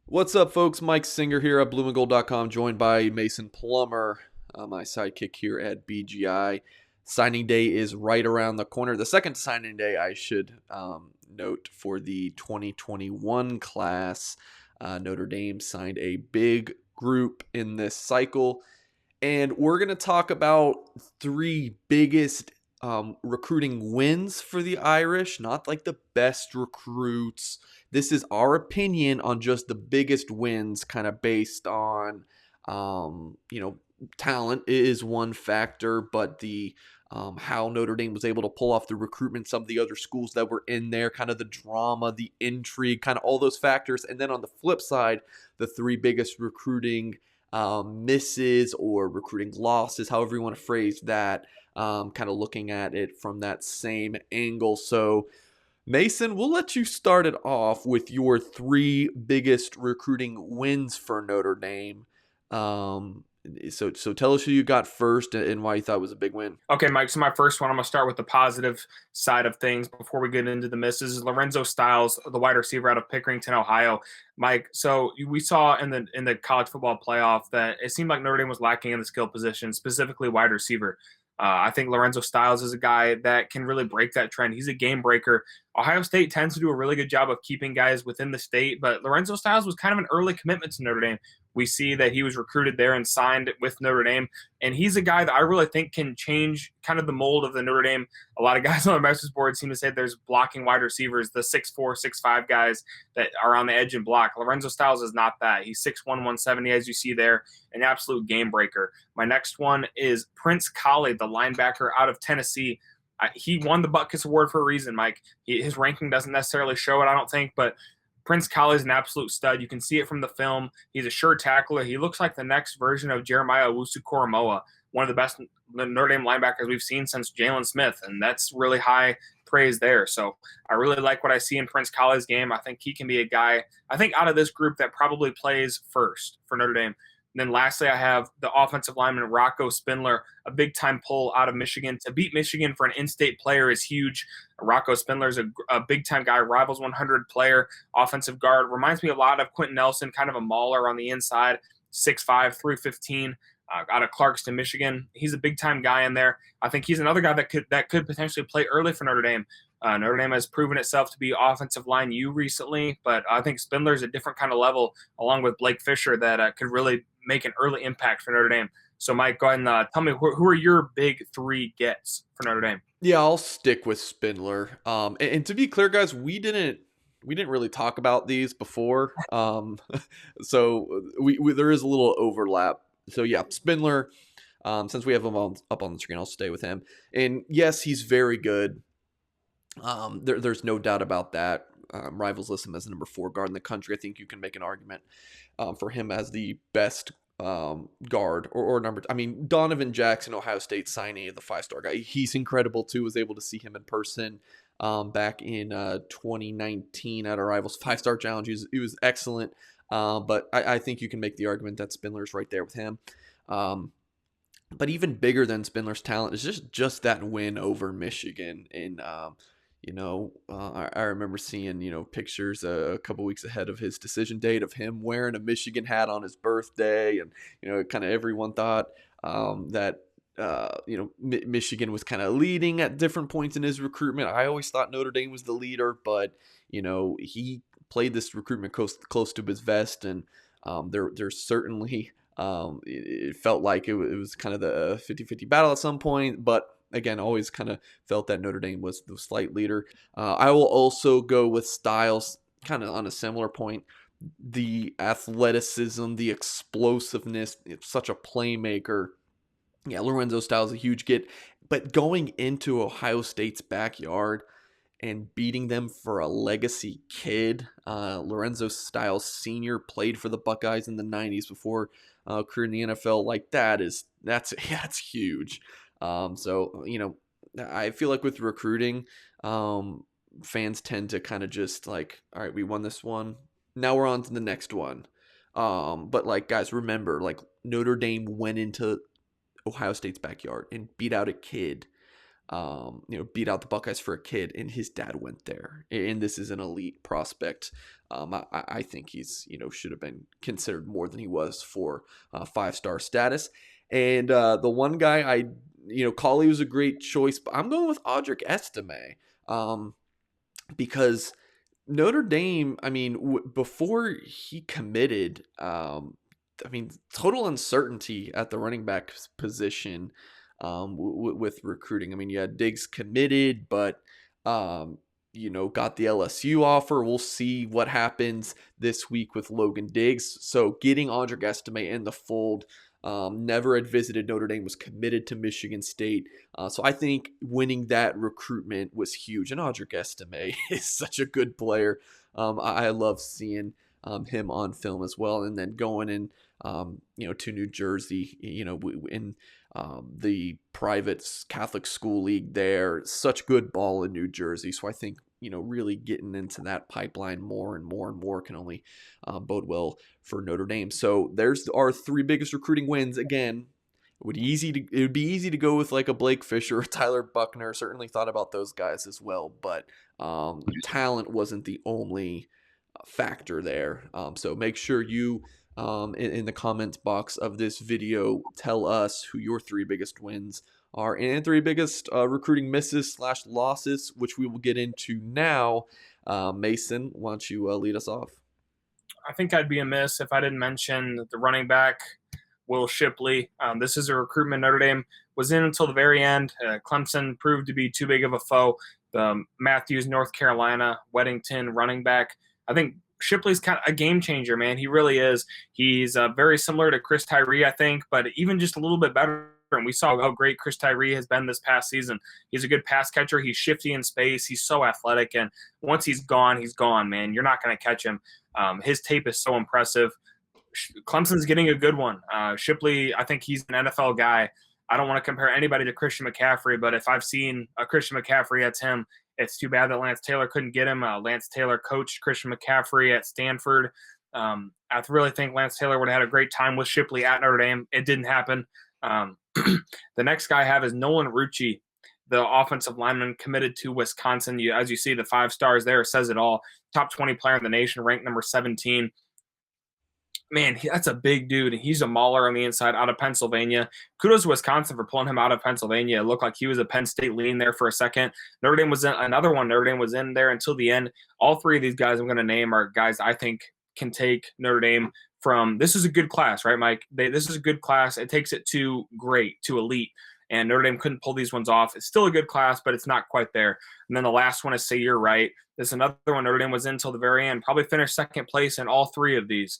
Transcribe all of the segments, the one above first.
What's up, folks? Mike Singer here at blueandgold.com, joined by Mason Plummer, my sidekick here at BGI. Signing day is right around the corner. The second signing day, I should note, for the 2021 class. Notre Dame signed a big group in this cycle, and we're going to talk about three biggest recruiting wins for the Irish, not like the best recruits. This is our opinion on just the biggest wins, kind of based on, talent is one factor, but the how Notre Dame was able to pull off the recruitment, some of the other schools that were in there, kind of the drama, the intrigue, kind of all those factors. And then on the flip side, the three biggest recruiting misses or recruiting losses, however you want to phrase that, kind of looking at it from that same angle. So, Mason, we'll let you start it off with your three biggest recruiting wins for Notre Dame. So tell us who you got first and why you thought it was a big win. Okay, Mike. So my first one, I'm gonna start with the positive side of things before we get into the misses. Is Lorenzo Styles, the wide receiver out of Pickerington, Ohio. Mike, so we saw in the college football playoff that it seemed like Notre Dame was lacking in the skill position, specifically wide receiver. I think Lorenzo Styles is a guy that can really break that trend. He's a game breaker. Ohio State tends to do a really good job of keeping guys within the state, but Lorenzo Styles was kind of an early commitment to Notre Dame. We see that he was recruited there and signed with Notre Dame. And he's a guy that I really think can change kind of the mold of the Notre Dame. A lot of guys on the message board seem to say there's blocking wide receivers, the 6'4", 6'5" guys that are on the edge and block. Lorenzo Styles is not that. He's 6'1", 170, as you see there, an absolute game breaker. My next one is Prince Khalid, the linebacker out of Tennessee. He won the Butkus Award for a reason, Mike. His ranking doesn't necessarily show it, I don't think, but Prince Khalid is an absolute stud. You can see it from the film. He's a sure tackler. He looks like the next version of Jeremiah Owusu-Koramoah, one of the best Notre Dame linebackers we've seen since Jalen Smith, and that's really high praise there. So I really like what I see in Prince Khalid's game. I think he can be a guy, I think, out of this group that probably plays first for Notre Dame. And then lastly, I have the offensive lineman Rocco Spindler, a big-time pull out of Michigan. To beat Michigan for an in-state player is huge. Rocco Spindler is a big-time guy, Rivals 100 player, offensive guard. Reminds me a lot of Quentin Nelson, kind of a mauler on the inside, 6'5", 315, out of Clarkston, Michigan. He's a big-time guy in there. I think he's another guy that could potentially play early for Notre Dame. Notre Dame has proven itself to be offensive line U recently, but I think Spindler is a different kind of level, along with Blake Fisher, that could really make an early impact for Notre Dame. So, Mike, go ahead and tell me who are your big three gets for Notre Dame? Yeah, I'll stick with Spindler. And to be clear, guys, we didn't really talk about these before. So we there is a little overlap. So yeah, Spindler. Since we have him up on the screen, I'll stay with him. And yes, he's very good. There's no doubt about that. Rivals list him as the number 4 guard in the country. I think you can make an argument for him as the best guard or number. I mean, Donovan Jackson, Ohio State signee, the 5-star guy. He's incredible too. Was able to see him in person back in 2019 at our Rivals 5-star challenge. He was excellent. But I think you can make the argument that Spindler's right there with him. But even bigger than Spindler's talent is just that win over Michigan. And I remember seeing, pictures a couple weeks ahead of his decision date of him wearing a Michigan hat on his birthday. And, kind of everyone thought that, Michigan was kind of leading at different points in his recruitment. I always thought Notre Dame was the leader, but, he played this recruitment close to his vest. And there's certainly, it felt like it was kind of the 50-50 battle at some point, but again, always kind of felt that Notre Dame was the slight leader. I will also go with Styles, kind of on a similar point. The athleticism, the explosiveness, it's such a playmaker. Yeah, Lorenzo Styles is a huge get. But going into Ohio State's backyard and beating them for a legacy kid, Lorenzo Styles Sr. played for the Buckeyes in the 90s before career in the NFL. Like that's huge. So, I feel like with recruiting, fans tend to kind of just like, all right, we won this one. Now we're on to the next one. But like, guys, remember, like Notre Dame went into Ohio State's backyard and beat out a kid beat out the Buckeyes for a kid, and his dad went there. And this is an elite prospect. I think he's, should have been considered more than he was for 5-star status. And the one guy Khalid was a great choice, but I'm going with Audric Estime, because Notre Dame, I mean, before he committed, total uncertainty at the running back position with recruiting. I mean, you had Diggs committed, but got the LSU offer. We'll see what happens this week with Logan Diggs. So getting Audric Estime in the fold. Never had visited Notre Dame, was committed to Michigan State. So I think winning that recruitment was huge. And Audric Estime is such a good player. I love seeing him on film as well. And then going in, to New Jersey, in the private Catholic school league there. Such good ball in New Jersey. So I think, really getting into that pipeline more and more and more can only bode well for Notre Dame. So there's our 3 biggest recruiting wins. Again, it would be easy to go with like a Blake Fisher or Tyler Buckner. Certainly thought about those guys as well, but talent wasn't the only factor there. So make sure you in the comments box of this video tell us who your 3 biggest wins are and 3 biggest recruiting misses / losses, which we will get into now. Mason, why don't you lead us off? I think I'd be amiss if I didn't mention the running back, Will Shipley. This is a recruitment Notre Dame was in until the very end. Clemson proved to be too big of a foe. The Matthews, North Carolina, Weddington running back. I think Shipley's kind of a game changer, man. He really is. He's very similar to Chris Tyree, I think, but even just a little bit better. And we saw how great Chris Tyree has been this past season. He's a good pass catcher. He's shifty in space. He's so athletic. And once he's gone, man. You're not going to catch him. His tape is so impressive. Clemson's getting a good one. Shipley, I think he's an NFL guy. I don't want to compare anybody to Christian McCaffrey, but if I've seen a Christian McCaffrey, that's him. It's too bad that Lance Taylor couldn't get him. Lance Taylor coached Christian McCaffrey at Stanford. I really think Lance Taylor would have had a great time with Shipley at Notre Dame. It didn't happen. The next guy I have is Nolan Rucci, the offensive lineman committed to Wisconsin. As you see, the 5 stars there says it all. Top 20 player in the nation, ranked number 17. Man, that's a big dude. He's a mauler on the inside out of Pennsylvania. Kudos to Wisconsin for pulling him out of Pennsylvania. It looked like he was a Penn State lean there for a second. Notre Dame was in another one. Notre Dame was in there until the end. All 3 of these guys I'm going to name are guys I think can take Notre Dame from – this is a good class, right, Mike? This is a good class. It takes it to great, to elite. And Notre Dame couldn't pull these ones off. It's still a good class, but it's not quite there. And then the last one is Say You're Right. This is another one Notre Dame was in until the very end. Probably finished second place in all 3 of these.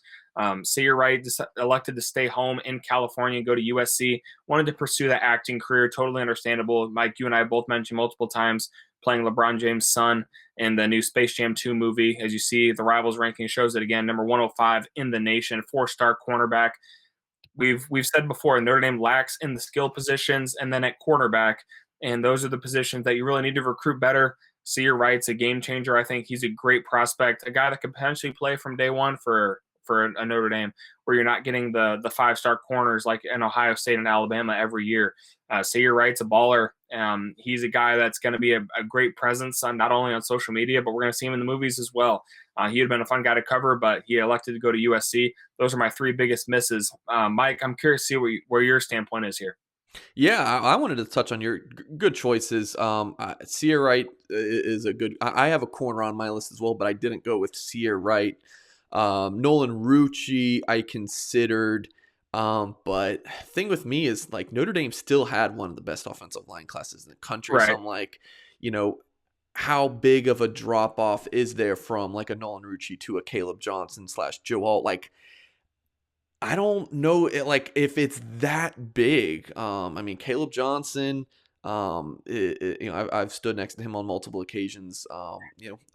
Say You're Right elected to stay home in California and go to USC. Wanted to pursue that acting career. Totally understandable. Mike, you and I both mentioned multiple times playing LeBron James' son in the new Space Jam 2 movie. As you see, the Rivals ranking shows it again. Number 105 in the nation. 4-star cornerback. We've said before, Notre Dame lacks in the skill positions and then at quarterback, and those are the positions that you really need to recruit better. So you're right, it's a game changer. I think he's a great prospect, a guy that could potentially play from day one for a Notre Dame, where you're not getting the 5-star corners like in Ohio State and Alabama every year. So you're right, it's a baller. He's a guy that's going to be a great presence not only on social media, but we're going to see him in the movies as well. He had been a fun guy to cover, but he elected to go to USC. Those are my 3 biggest misses. Mike, I'm curious to see where your standpoint is here. Yeah, I wanted to touch on your good choices. Sear Wright is a good. I have a corner on my list as well, but I didn't go with Sear Wright. Nolan Rucci I considered, but thing with me is like Notre Dame still had one of the best offensive line classes in the country. Right. So I'm like, how big of a drop off is there from like a Nolan Rucci to a Caleb Johnson / Joe Alt? Like, I don't know like if it's that big. Caleb Johnson, I've stood next to him on multiple occasions.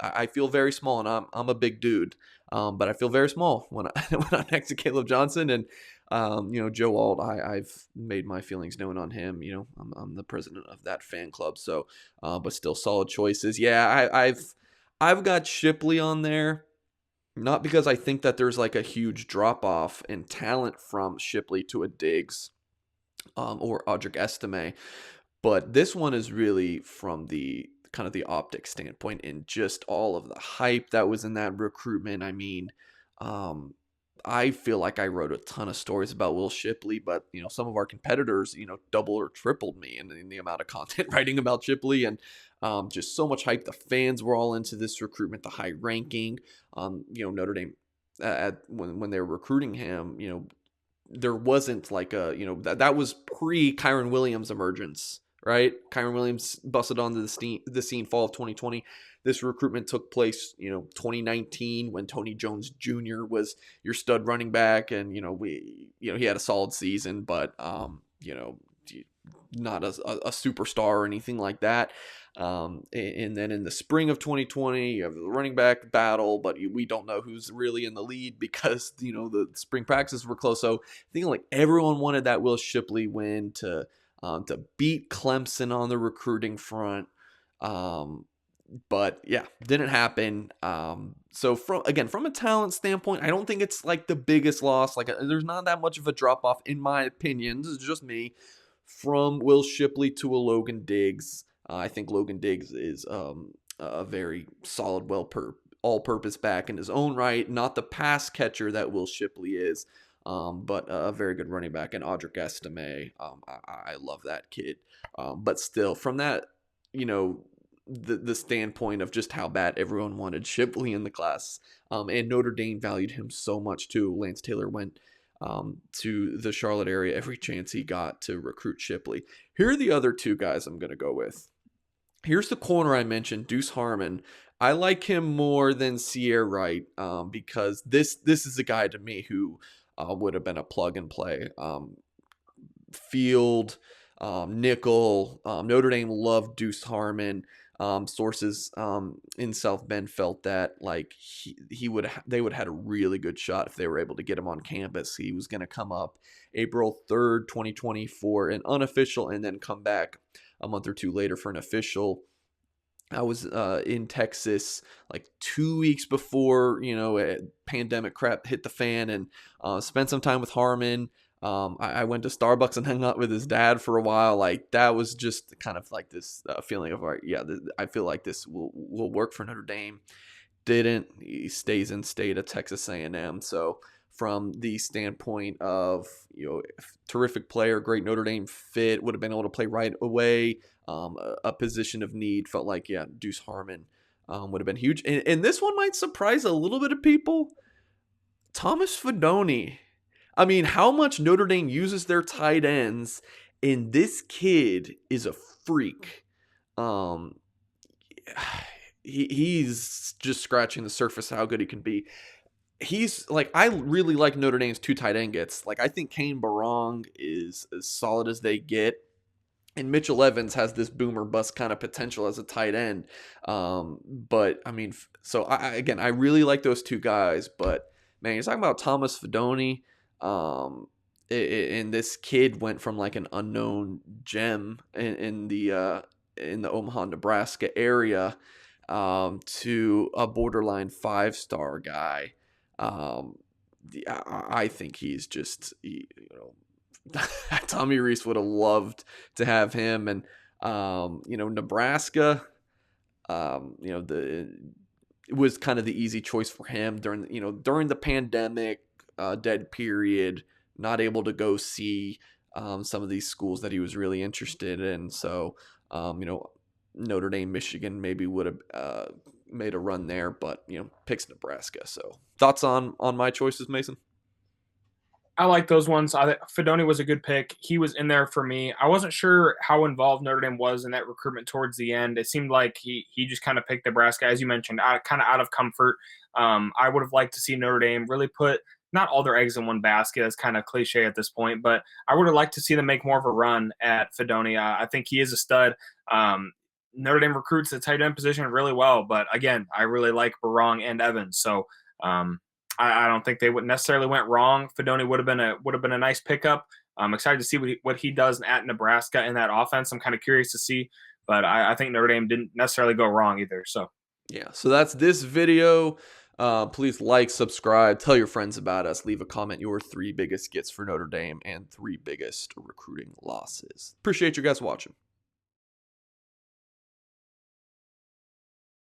I feel very small, and I'm a big dude, but I feel very small when when I'm next to Caleb Johnson. And Joe Alt, I've made my feelings known on him. I'm the president of that fan club, so but still solid choices. Yeah, I've got Shipley on there. Not because I think that there's like a huge drop off in talent from Shipley to a Diggs or Audric Estime, But this one is really from the kind of the optic standpoint and just all of the hype that was in that recruitment. I mean, um, I feel like I wrote a ton of stories about Will Shipley, but some of our competitors, double or tripled me in the amount of content writing about Shipley, and just so much hype. The fans were all into this recruitment, the high ranking. Notre Dame when they were recruiting him, there wasn't like that was pre Kyron Williams emergence, right? Kyron Williams busted onto the scene fall of 2020. This recruitment took place, 2019 when Tony Jones Jr. was your stud running back, and he had a solid season, but not a superstar or anything like that. And then in the spring of 2020, you have the running back battle, but we don't know who's really in the lead because the spring practices were close. So I think like everyone wanted that Will Shipley win to beat Clemson on the recruiting front. But yeah, didn't happen. So from a talent standpoint, I don't think it's like the biggest loss. Like there's not that much of a drop off in my opinion. This is just me. From Will Shipley to a Logan Diggs. I think Logan Diggs is a very solid, all-purpose back in his own right. Not the pass catcher that Will Shipley is, but a very good running back. And Audric Estime, I love that kid. But still, from that, the standpoint of just how bad everyone wanted Shipley in the class, and Notre Dame valued him so much too. Lance Taylor went to the Charlotte area every chance he got to recruit Shipley. Here are the other two guys I'm going to go with. Here's the corner I mentioned, Deuce Harmon. I like him more than Sierra Wright because this is a guy to me who would have been a plug and play. Field, nickel. Notre Dame loved Deuce Harmon. Sources in South Bend felt that like they would have had a really good shot if they were able to get him on campus. He was going to come up April 3rd, 2020 for an unofficial and then come back a month or two later for an official. I was in Texas like 2 weeks before, pandemic crap hit the fan, and spent some time with Harmon. I went to Starbucks and hung out with his dad for a while. Like that was just kind of like this feeling of, all right, yeah, I feel like this will work for Notre Dame. Didn't. He stays in state at Texas A&M. So from the standpoint of, terrific player, great Notre Dame fit, would have been able to play right away, a position of need, felt like, yeah, Deuce Harmon would have been huge. And this one might surprise a little bit of people. Thomas Fidoni. I mean, how much Notre Dame uses their tight ends, and this kid is a freak. He's just scratching the surface of how good he can be. He's like, I really like Notre Dame's two tight end gets. Like, I think Kane Barong is as solid as they get. And Mitchell Evans has this boomer bust kind of potential as a tight end. But I mean, so I really like those two guys. But man, you're talking about Thomas Fidoni. And this kid went from like an unknown gem in the Omaha, Nebraska area, to a borderline 5-star guy. I think he's just, Tommy Rees would have loved to have him, and Nebraska, it was kind of the easy choice for him during the pandemic, dead period, not able to go see some of these schools that he was really interested in. So, Notre Dame, Michigan maybe would have made a run there, but picks Nebraska. So thoughts on my choices, Mason? I like those ones. Fidoni was a good pick. He was in there for me. I wasn't sure how involved Notre Dame was in that recruitment towards the end. It seemed like he just kind of picked Nebraska, as you mentioned, kind of out of comfort. I would have liked to see Notre Dame really put not all their eggs in one basket. It's kind of cliche at this point, but I would have liked to see them make more of a run at Fidoni. I think he is a stud. Notre Dame recruits the tight end position really well, but again, I really like Barong and Evans. So I don't think they would necessarily went wrong. Fidoni would have been a nice pickup. I'm excited to see what he does at Nebraska in that offense. I'm kind of curious to see, but I think Notre Dame didn't necessarily go wrong either. So yeah, so that's this video. Please like, subscribe, tell your friends about us, leave a comment, your 3 biggest gets for Notre Dame and 3 biggest recruiting losses. Appreciate you guys watching.